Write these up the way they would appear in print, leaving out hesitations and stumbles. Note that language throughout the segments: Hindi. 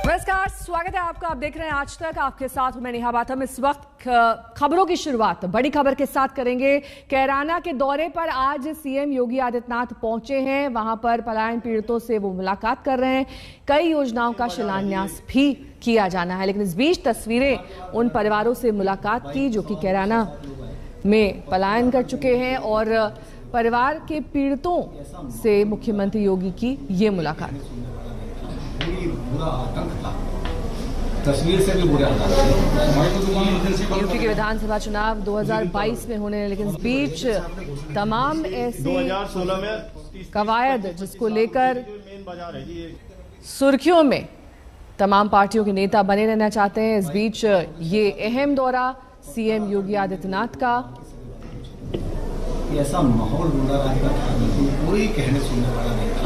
नमस्कार, स्वागत है आपका। आप देख रहे हैं आज तक। आपके साथ मैं नेहा बाथम। इस वक्त खबरों की शुरुआत बड़ी खबर के साथ करेंगे। कैराना के दौरे पर आज सीएम योगी आदित्यनाथ पहुंचे हैं। वहां पर पलायन पीड़ितों से वो मुलाकात कर रहे हैं। कई योजनाओं का शिलान्यास भी किया जाना है, लेकिन इस बीच तस्वीरें उन परिवारों से मुलाकात की जो कि कैराना में पलायन कर चुके हैं और परिवार के पीड़ितों से मुख्यमंत्री योगी की ये मुलाकात। बुरा आतंक था, तस्वीर से भी बुरे यूपी के विधानसभा चुनाव 2022 में होने, लेकिन इस बीच तमाम ऐसी कवायद जिसको लेकर सुर्खियों में तमाम पार्टियों के नेता बने रहना चाहते हैं। इस बीच ये अहम दौरा सीएम योगी आदित्यनाथ का। ऐसा माहौल बुरा था, कोई कहने सुनने वाला नहीं था,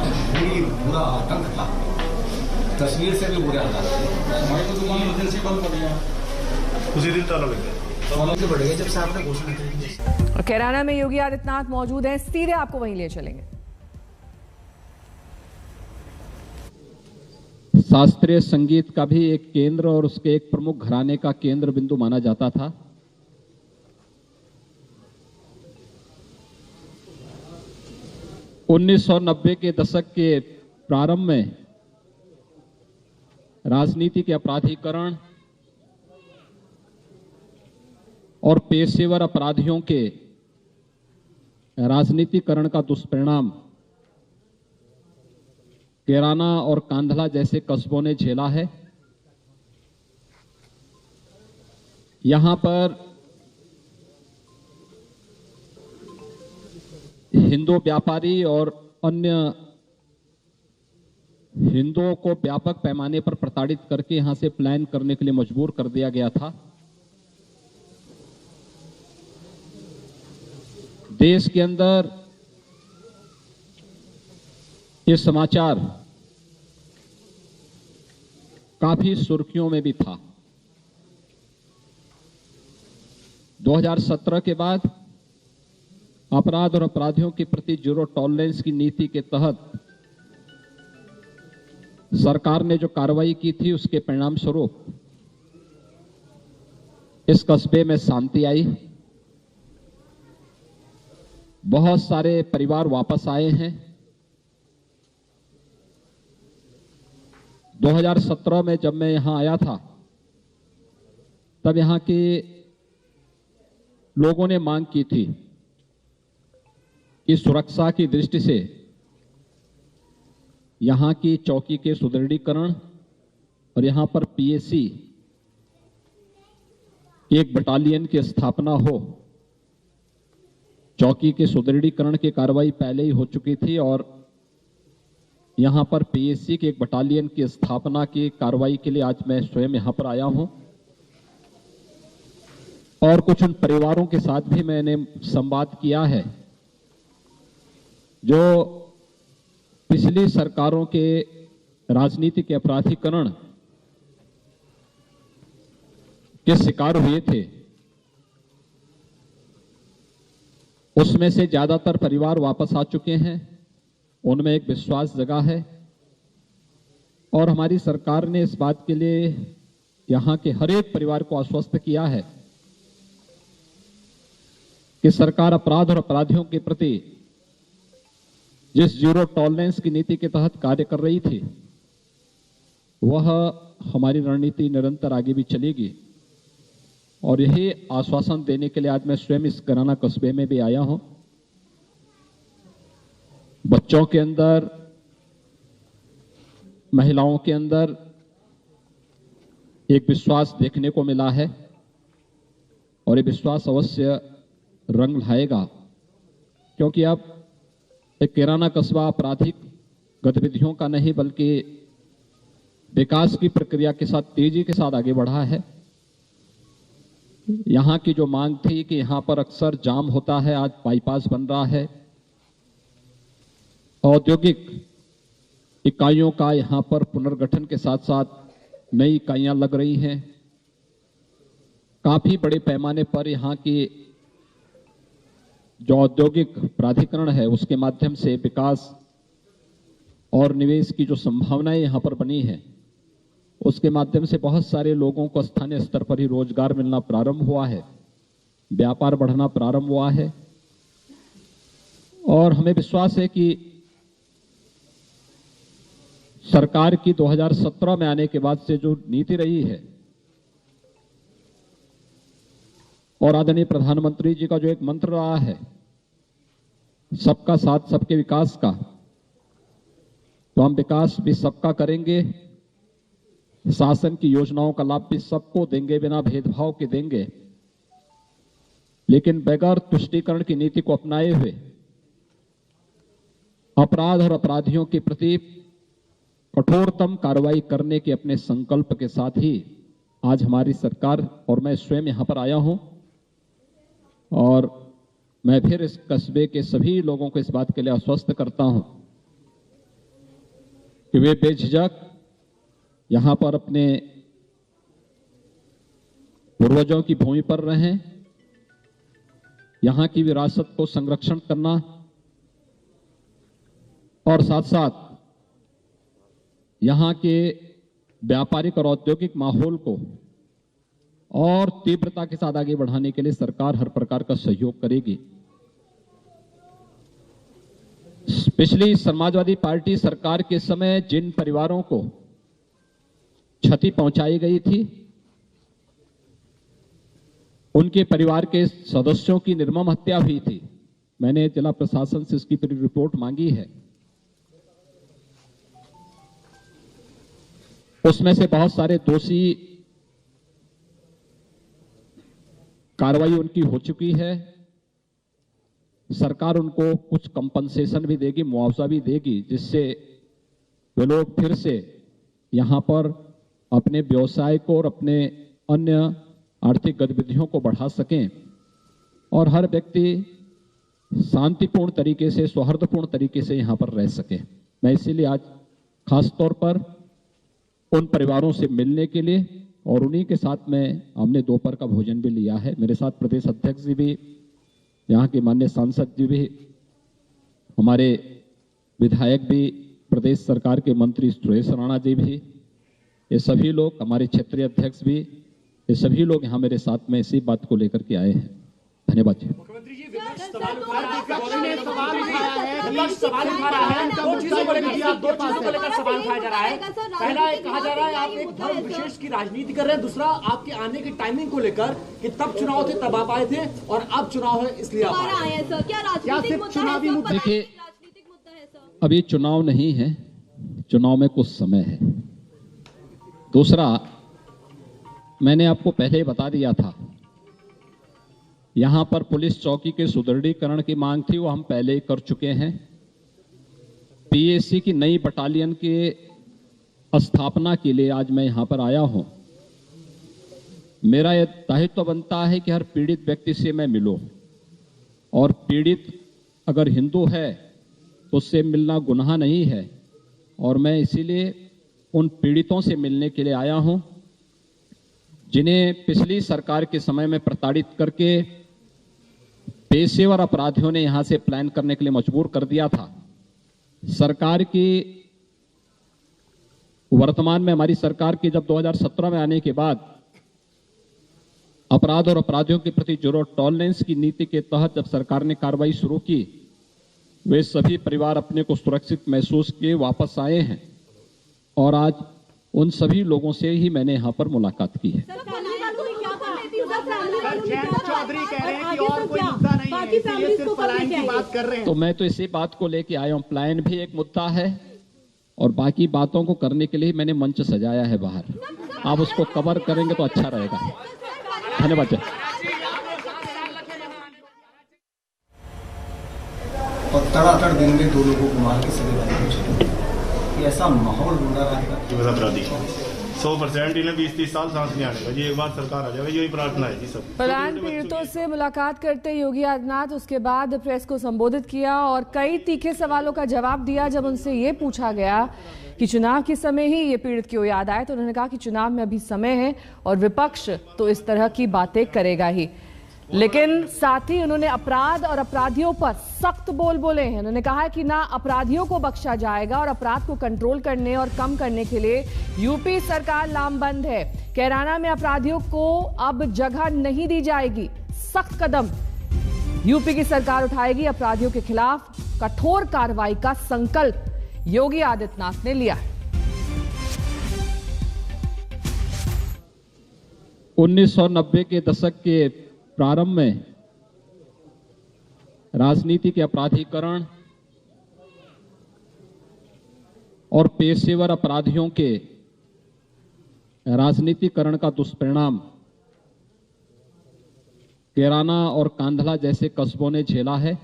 बुरा आतंक था, तस्वीर से भी बुरे हालात उसी दिन ताला लग गया, बढ़ गया जब से आपने घोषणा की। कैराना में योगी आदित्यनाथ मौजूद हैं, सीधे आपको वहीं ले चलेंगे। शास्त्रीय संगीत का भी एक केंद्र और उसके एक प्रमुख घराने का केंद्र बिंदु माना जाता था। उन्नीस सौ 90 के दशक के प्रारंभ में राजनीति के अपराधीकरण और पेशेवर अपराधियों के राजनीतिकरण का दुष्परिणाम कैराना और कांधला जैसे कस्बों ने झेला है। यहां पर हिंदू व्यापारी और अन्य हिंदुओं को व्यापक पैमाने पर प्रताड़ित करके यहां से पलायन करने के लिए मजबूर कर दिया गया था। देश के अंदर ये समाचार काफी सुर्खियों में भी था। 2017 के बाद अपराध और अपराधियों के प्रति जीरो टॉलरेंस की नीति के तहत सरकार ने जो कार्रवाई की थी, उसके परिणाम स्वरूप इस कस्बे में शांति आई। बहुत सारे परिवार वापस आए हैं। 2017 में जब मैं यहां आया था, तब यहां के लोगों ने मांग की थी कि सुरक्षा की दृष्टि से यहां की चौकी के सुदृढ़ीकरण और यहां पर पीएसी एक बटालियन की स्थापना हो। चौकी के सुदृढ़ीकरण की कार्रवाई पहले ही हो चुकी थी और यहां पर पीएसी के एक बटालियन की स्थापना की कार्रवाई के लिए आज मैं स्वयं यहां पर आया हूं और कुछ उन परिवारों के साथ भी मैंने संवाद किया है जो पिछली सरकारों के राजनीतिक अपराधीकरण के शिकार हुए थे। उसमें से ज्यादातर परिवार वापस आ चुके हैं। उनमें एक विश्वास जगा है और हमारी सरकार ने इस बात के लिए यहां के हर एक परिवार को आश्वस्त किया है कि सरकार अपराध और अपराधियों के प्रति जिस जीरो टॉलरेंस की नीति के तहत कार्य कर रही थी, वह हमारी रणनीति निरंतर आगे भी चलेगी। और यही आश्वासन देने के लिए आज मैं स्वयं इस कैराना कस्बे में भी आया हूं। बच्चों के अंदर, महिलाओं के अंदर एक विश्वास देखने को मिला है और ये विश्वास अवश्य रंग लाएगा, क्योंकि अब एक कैराना कस्बा आपराधिक गतिविधियों का नहीं बल्कि विकास की प्रक्रिया के साथ तेजी के साथ आगे बढ़ा है। यहां की जो मांग थी कि यहां पर अक्सर जाम होता है, आज बाईपास बन रहा है। औद्योगिक इकाइयों का यहां पर पुनर्गठन के साथ साथ नई इकाइयां लग रही हैं। काफी बड़े पैमाने पर यहां की जो औद्योगिक प्राधिकरण है उसके माध्यम से विकास और निवेश की जो संभावनाएं यहां पर बनी है उसके माध्यम से बहुत सारे लोगों को स्थानीय स्तर पर ही रोजगार मिलना प्रारंभ हुआ है, व्यापार बढ़ना प्रारंभ हुआ है। और हमें विश्वास है कि सरकार की 2017 में आने के बाद से जो नीति रही है और आदरणीय प्रधानमंत्री जी का जो एक मंत्र रहा है, सबका साथ सबके विकास का, तो हम विकास भी सबका करेंगे, शासन की योजनाओं का लाभ भी सबको देंगे, बिना भेदभाव के देंगे, लेकिन बगैर तुष्टीकरण की नीति को अपनाए हुए अपराध और अपराधियों के प्रति कठोरतम कार्रवाई करने के अपने संकल्प के साथ ही आज हमारी सरकार और मैं स्वयं यहां पर आया हूं। और मैं फिर इस कस्बे के सभी लोगों को इस बात के लिए आश्वस्त करता हूं कि वे बेझिझक यहां पर अपने पूर्वजों की भूमि पर रहें, यहां की विरासत को संरक्षण करना और साथ साथ यहां के व्यापारिक और औद्योगिक माहौल को और तीव्रता के साथ आगे बढ़ाने के लिए सरकार हर प्रकार का सहयोग करेगी। पिछली समाजवादी पार्टी सरकार के समय जिन परिवारों को क्षति पहुंचाई गई थी, उनके परिवार के सदस्यों की निर्मम हत्या हुई थी। मैंने जिला प्रशासन से इसकी पूरी रिपोर्ट मांगी है। उसमें से बहुत सारे दोषी कार्रवाई उनकी हो चुकी है। सरकार उनको कुछ कंपनसेशन भी देगी, मुआवजा भी देगी, जिससे वे लोग फिर से यहां पर अपने व्यवसाय को और अपने अन्य आर्थिक गतिविधियों को बढ़ा सकें और हर व्यक्ति शांतिपूर्ण तरीके से, सौहार्दपूर्ण तरीके से यहां पर रह सके। मैं इसीलिए आज खास तौर पर उन परिवारों से मिलने के लिए और उन्हीं के साथ में हमने दोपहर का भोजन भी लिया है। मेरे साथ प्रदेश अध्यक्ष जी भी, यहाँ के माननीय सांसद जी भी, हमारे विधायक भी, प्रदेश सरकार के मंत्री सुरेश राणा जी भी, ये सभी लोग, हमारे क्षेत्रीय अध्यक्ष भी, ये सभी लोग यहाँ मेरे साथ में इसी बात को लेकर के आए हैं। धन्यवाद जी। मुख्यमंत्री जी, विपक्ष सवाल उठा रहा है, विपक्ष सवाल उठा रहा है, दो चीजों को लेकर सवाल उठाया जा रहा है। पहला कहा जा रहा है आप एक धर्म विशेष की राजनीति कर रहे हैं, दूसरा आपके आने की टाइमिंग को लेकर कि तब चुनाव थे तब आप आए थे और अब चुनाव है इसलिए आप आए हैं। क्या सिर्फ चुनावी मुद्दा है? देखिए, अभी चुनाव नहीं है, चुनाव में कुछ समय है। दूसरा, मैंने आपको पहले ही बता दिया था, यहां पर पुलिस चौकी के सुदृढ़ीकरण की मांग थी, वो हम पहले ही कर चुके हैं। पीएसी की नई बटालियन के स्थापना के लिए आज मैं यहां पर आया हूं। मेरा यह दायित्व बनता है कि हर पीड़ित व्यक्ति से मैं मिलूं, और पीड़ित अगर हिंदू है तो उससे मिलना गुनाह नहीं है, और मैं इसीलिए उन पीड़ितों से मिलने के लिए आया हूं जिन्हें पिछली सरकार के समय में प्रताड़ित करके पेशेवर अपराधियों ने यहां से प्लान करने के लिए मजबूर कर दिया था। सरकार की वर्तमान में, हमारी सरकार की जब 2017 में आने के बाद अपराध और अपराधियों के प्रति जीरो टॉलरेंस की नीति के तहत जब सरकार ने कार्रवाई शुरू की, वे सभी परिवार अपने को सुरक्षित महसूस किए वापस आए हैं, और आज उन सभी लोगों से ही मैंने यहां पर मुलाकात की है। चौधरी कह रहे हैं कि और कोई मुद्दा नहीं है, इसलिए सिर्फ पलायन की बात कर रहे हैं। तो मैं तो इसी बात को लेके आया हूं, पलायन भी एक मुद्दा है और बाकी बातों को करने के लिए मैंने मंच सजाया है बाहर। आप उसको कवर करेंगे तो अच्छा रहेगा। धन्यवाद। और तड़ातड़ दिन में 2 लोगों को मार के सभी वाले को, ऐसा माहौल ढूंढा रहेगा। अपराधी 100% इन्हें 20-30 साल सांस नहीं आने का जी, एक बार सरकार आ जाए, यही प्रार्थना है जी सब। पलायन पीड़ितों से मुलाकात करते योगी आदित्यनाथ उसके बाद प्रेस को संबोधित किया और कई तीखे सवालों का जवाब दिया। जब उनसे ये पूछा गया कि चुनाव के समय ही ये पीड़ित क्यों याद आए, तो उन्होंने कहा कि चुनाव में अभी समय है और विपक्ष तो इस तरह की बातें करेगा ही। लेकिन साथ ही उन्होंने अपराध और अपराधियों पर सख्त बोल बोले हैं। उन्होंने कहा है कि ना अपराधियों को बख्शा जाएगा और अपराध को कंट्रोल करने और कम करने के लिए यूपी सरकार लामबंद है। कैराना में अपराधियों को अब जगह नहीं दी जाएगी। सख्त कदम यूपी की सरकार उठाएगी। अपराधियों के खिलाफ कठोर कार्रवाई का संकल्प योगी आदित्यनाथ ने लिया है। 1990 के दशक के प्रारंभ में राजनीति के अपराधीकरण और पेशेवर अपराधियों के राजनीतिकरण का दुष्परिणाम कैराना और कांधला जैसे कस्बों ने झेला है।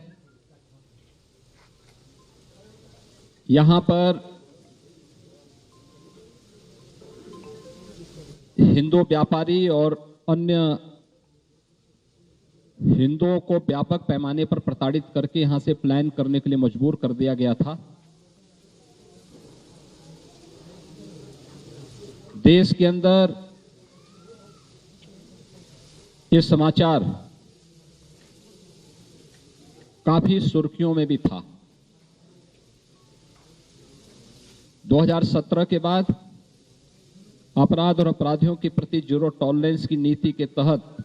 यहां पर हिंदू व्यापारी और अन्य हिंदुओं को व्यापक पैमाने पर प्रताड़ित करके यहां से पलायन करने के लिए मजबूर कर दिया गया था। देश के अंदर ये समाचार काफी सुर्खियों में भी था। 2017 के बाद अपराध और अपराधियों के प्रति जीरो टॉलरेंस की नीति के तहत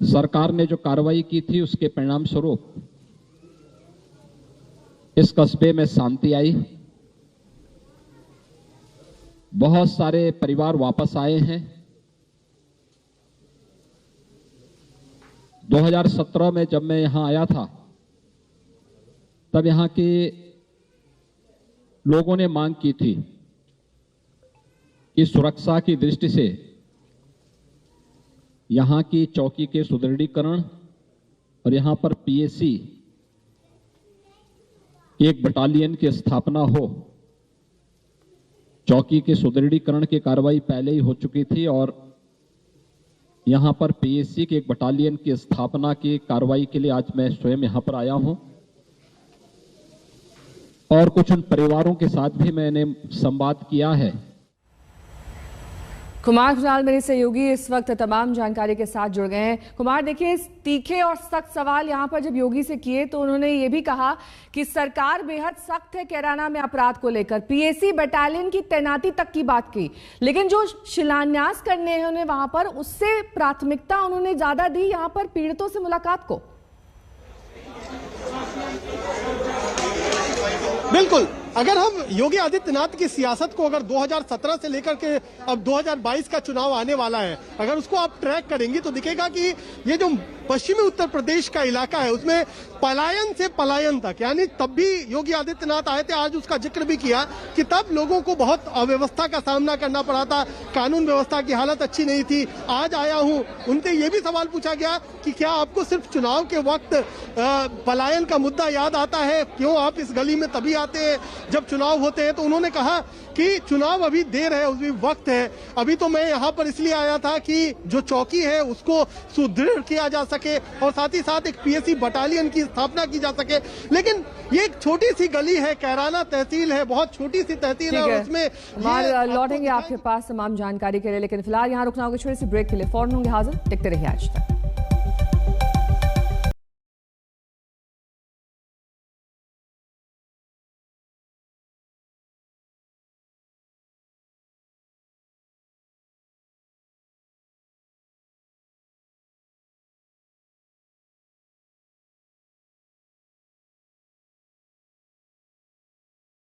सरकार ने जो कार्रवाई की थी उसके परिणाम स्वरूप इस कस्बे में शांति आई। बहुत सारे परिवार वापस आए हैं। 2017 में जब मैं यहां आया था तब यहां के लोगों ने मांग की थी कि सुरक्षा की दृष्टि से यहां की चौकी के सुदृढ़ीकरण और यहां पर पीएसी एक बटालियन की स्थापना हो। चौकी के सुदृढ़ीकरण की कार्रवाई पहले ही हो चुकी थी और यहां पर पीएसी के एक बटालियन की स्थापना की कार्रवाई के लिए आज मैं स्वयं यहां पर आया हूं और कुछ उन परिवारों के साथ भी मैंने संवाद किया है। कुमार फिलहाल मेरे सहयोगी इस वक्त तमाम जानकारी के साथ जुड़ गए हैं। कुमार, देखिए, इस तीखे और सख्त सवाल यहां पर जब योगी से किए तो उन्होंने ये भी कहा कि सरकार बेहद सख्त है कैराना में अपराध को लेकर। पीएसी बटालियन की तैनाती तक की बात की, लेकिन जो शिलान्यास करने हैं उन्हें वहां पर, उससे प्राथमिकता उन्होंने ज्यादा दी यहां पर पीड़ितों से मुलाकात को। बिल्कुल, अगर हम योगी आदित्यनाथ की सियासत को अगर 2017 से लेकर के अब 2022 का चुनाव आने वाला है, अगर उसको आप ट्रैक करेंगे तो दिखेगा कि ये जो पश्चिमी उत्तर प्रदेश का इलाका है उसमें पलायन से पलायन तक, यानी तब भी योगी आदित्यनाथ आए थे, आज उसका जिक्र भी किया कि तब लोगों को बहुत अव्यवस्था का सामना करना पड़ा था, कानून व्यवस्था की हालत अच्छी नहीं थी। आज आया हूं, उनसे ये भी सवाल पूछा गया कि क्या आपको सिर्फ चुनाव के वक्त पलायन का मुद्दा याद आता है, क्यों आप इस गली में तभी आते हैं जब चुनाव होते हैं? तो उन्होंने कहा कि चुनाव अभी देर है, अभी वक्त है, अभी तो मैं यहाँ पर इसलिए आया था कि जो चौकी है उसको सुदृढ़ किया जा सके और साथ ही साथ एक पीएसी बटालियन की स्थापना की जा सके। लेकिन ये एक छोटी सी गली है, कैराना तहसील है, बहुत छोटी सी तहसील है और उसमें लौटेंगे आपके पास तमाम जानकारी के लिए, लेकिन फिलहाल यहाँ रुकना होगा छोटी सी ब्रेक के लिए। फौरन होंगे हाजिर, देखते रहिए आज तक।